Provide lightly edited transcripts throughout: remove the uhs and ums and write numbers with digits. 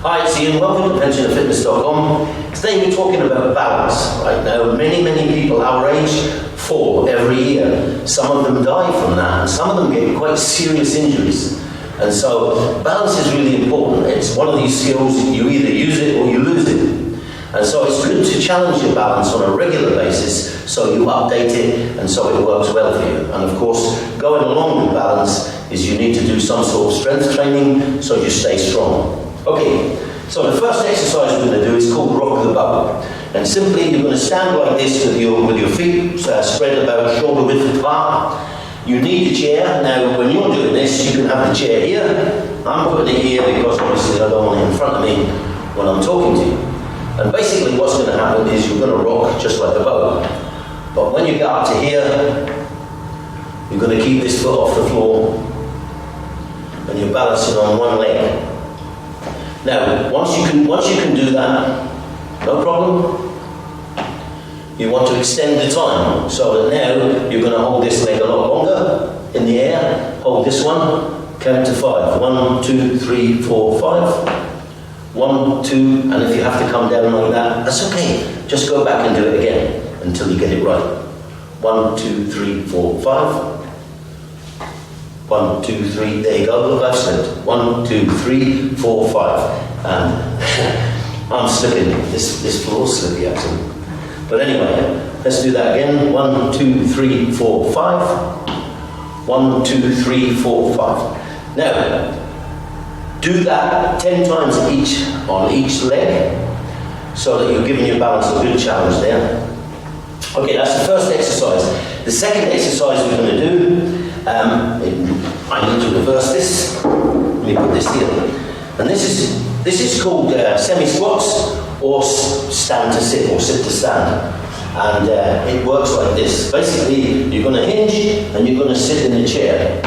Hi, it's Ian. Welcome to pensionerfitness.com. Today we're talking about balance. Right now, many people our age fall every year. Some of them die from that, and some of them get quite serious injuries. And so, balance is really important. It's one of these skills that you either use it or you lose it. And so it's good to challenge your balance on a regular basis so you update it and so it works well for you. And of course, going along with balance is you need to do some sort of strength training so you stay strong. Okay, so the first exercise we're going to do is called rock the boat. And simply you're going to stand like this with your feet spread about shoulder width apart. You need a chair. Now when you're doing this, you can have the chair here. I'm putting it here because obviously I don't want it in front of me when I'm talking to you. And basically what's going to happen is you're going to rock just like a boat. But when you get up to here, you're going to keep this foot off the floor and you're balancing on one leg. Now, once you can do that, no problem. You want to extend the time so that now you're going to hold this leg a lot longer in the air. Hold this one, count to 5. 1, 2, 3, 4, 5. 1, 2, and if you have to come down like that, that's okay. Just go back and do it again until you get it right. 1, 2, 3, 4, 5. 1, 2, 3, there you go, look, I've slipped. 1, 2, 3, 4, 5. And I'm slipping, this floor's slippy actually. But anyway, let's do that again. 1, 2, 3, 4, 5. 1, 2, 3, 4, 5. Now, do that 10 times on each leg so that you're giving your balance a good challenge there. Okay, that's the first exercise. The second exercise we're going to do, I need to reverse this. Let me put this here. And this is called semi-squats or stand to sit or sit to stand. And it works like this. Basically, you're going to hinge and you're going to sit in the chair.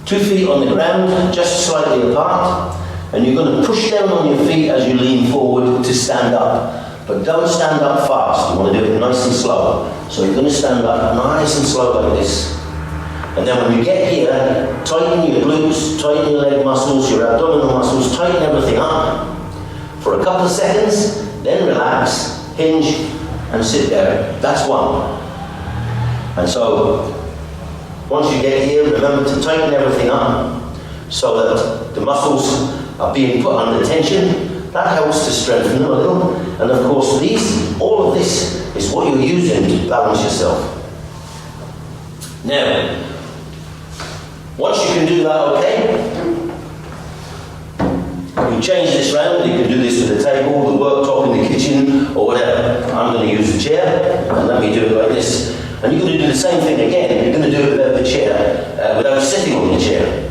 2 feet on the ground, just slightly apart. And you're going to push down on your feet as you lean forward to stand up. But don't stand up fast. You want to do it nice and slow. So you're going to stand up nice and slow like this. And then when you get here, tighten your glutes, tighten your leg muscles, your abdominal muscles, tighten everything up for a couple of seconds, then relax, hinge, and sit there. That's one. And so, once you get here, remember to tighten everything up so that the muscles are being put under tension. That helps to strengthen them a little. And of course, all of this is what you're using to balance yourself. Now, once you can do that, okay, you change this round. You can do this with the table, the worktop in the kitchen, or whatever. I'm going to use the chair, and let me do it like this. And you're going to do the same thing again. You're going to do it without the chair, without sitting on the chair.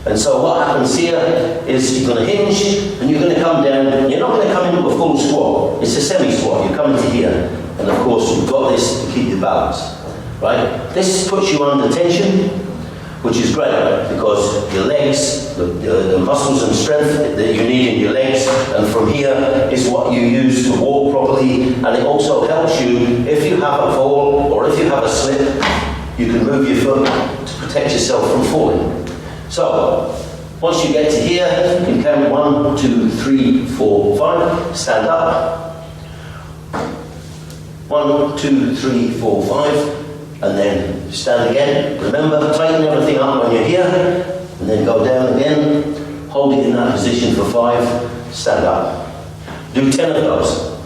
And so what happens here is you're going to hinge, and you're going to come down. You're not going to come into a full squat. It's a semi-squat. You come into here, and of course you've got this to keep your balance, right? This puts you under tension, which is great because your legs, the muscles and strength that you need in your legs, and from here is what you use to walk properly, and it also helps you if you have a fall or if you have a slip, you can move your foot to protect yourself from falling. So, once you get to here, you can count 1, 2, 3, 4, 5, stand up. 1, 2, 3, 4, 5. And then stand again. Remember, tighten everything up when you're here, and then go down again, hold it in that position for 5, stand up. Do 10 of those.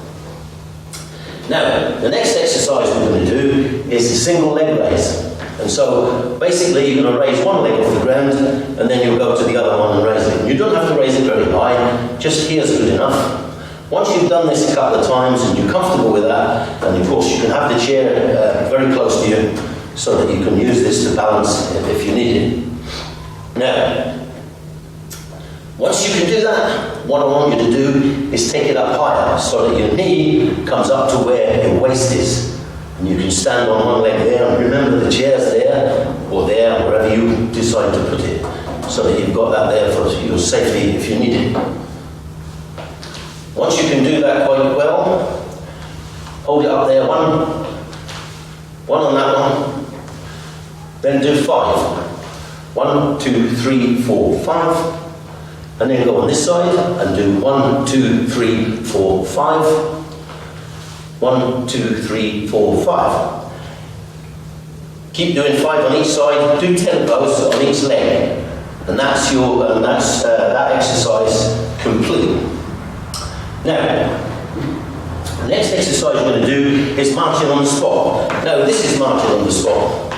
Now, the next exercise we're going to do is the single leg raise. And so, basically, you're going to raise one leg off the ground, and then you'll go to the other one and raise it. You don't have to raise it very high, just here's good enough. Once you've done this a couple of times and you're comfortable with that, and of course you can have the chair very close to you so that you can use this to balance if you need it. Now, once you can do that, what I want you to do is take it up higher so that your knee comes up to where your waist is. And you can stand on one leg there, and remember the chair's there, or there, wherever you decide to put it, so that you've got that there for your safety if you need it. Once you can do that quite well, hold it up there, one on that one, then do 5. 1, 2, 3, 4, 5, And then go on this side and do 1, 2, 3, 4, 5. 1, 2, 3, 4, 5. Keep doing 5 on each side. Do 10 of those on each leg. And that's that exercise complete. Now, the next exercise you're going to do is marching on the spot. Now, this is marching on the spot.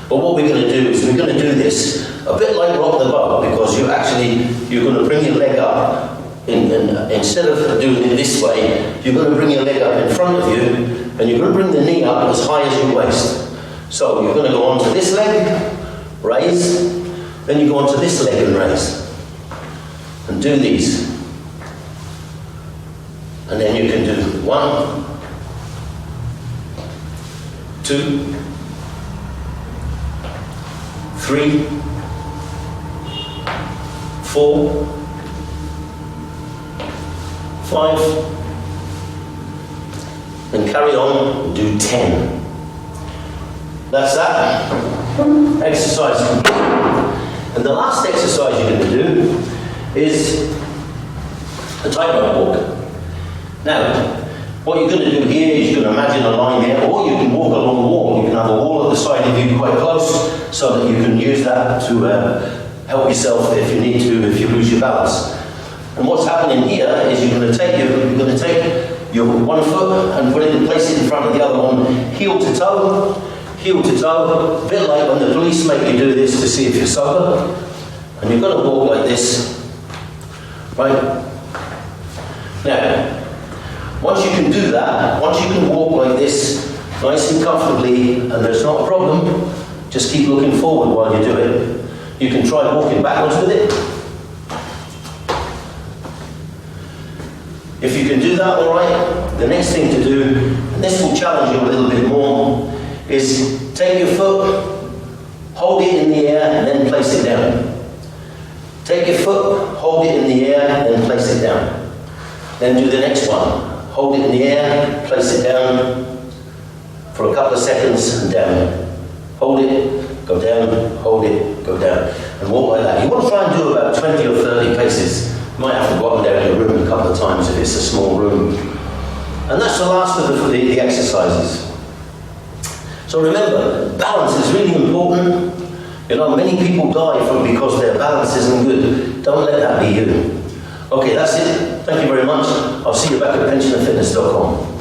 But what we're going to do is we're going to do this a bit like rock the boat, because you're going to bring your leg up. Instead of doing it this way, you're going to bring your leg up in front of you, and you're going to bring the knee up as high as your waist. So you're going to go onto this leg, raise, then you go onto this leg and raise. And do these. And then you can do 1, 2, 3, 4, 5, and carry on, do 10. That's that exercise complete. And the last exercise you're going to do is a tightrope walk. Now, what you're going to do here is you're going to imagine a line here, or you can walk along the wall. You can have a wall at the side of you quite close, so that you can use that to help yourself if you need to, if you lose your balance. And what's happening here is you're going to take your one foot and place it in front of the other one, heel to toe, a bit like when the police make you do this to see if you're sober. And you're going to walk like this, right? Now, once you can do that, once you can walk like this, nice and comfortably, and there's not a problem, just keep looking forward while you do it. You can try walking backwards with it. If you can do that all right, the next thing to do, and this will challenge you a little bit more, is take your foot, hold it in the air, and then place it down. Take your foot, hold it in the air, and then place it down. Then do the next one. Hold it in the air, place it down for a couple of seconds, and down. Hold it, go down, hold it, go down. And walk like that. You want to try and do about 20 or 30 paces. You might have to go up and down your room a couple of times if it's a small room. And that's the last of the exercises. So remember, balance is really important. You know, many people die because their balance isn't good. Don't let that be you. Okay, that's it. Thank you very much. I'll see you back at pensionandfitness.com.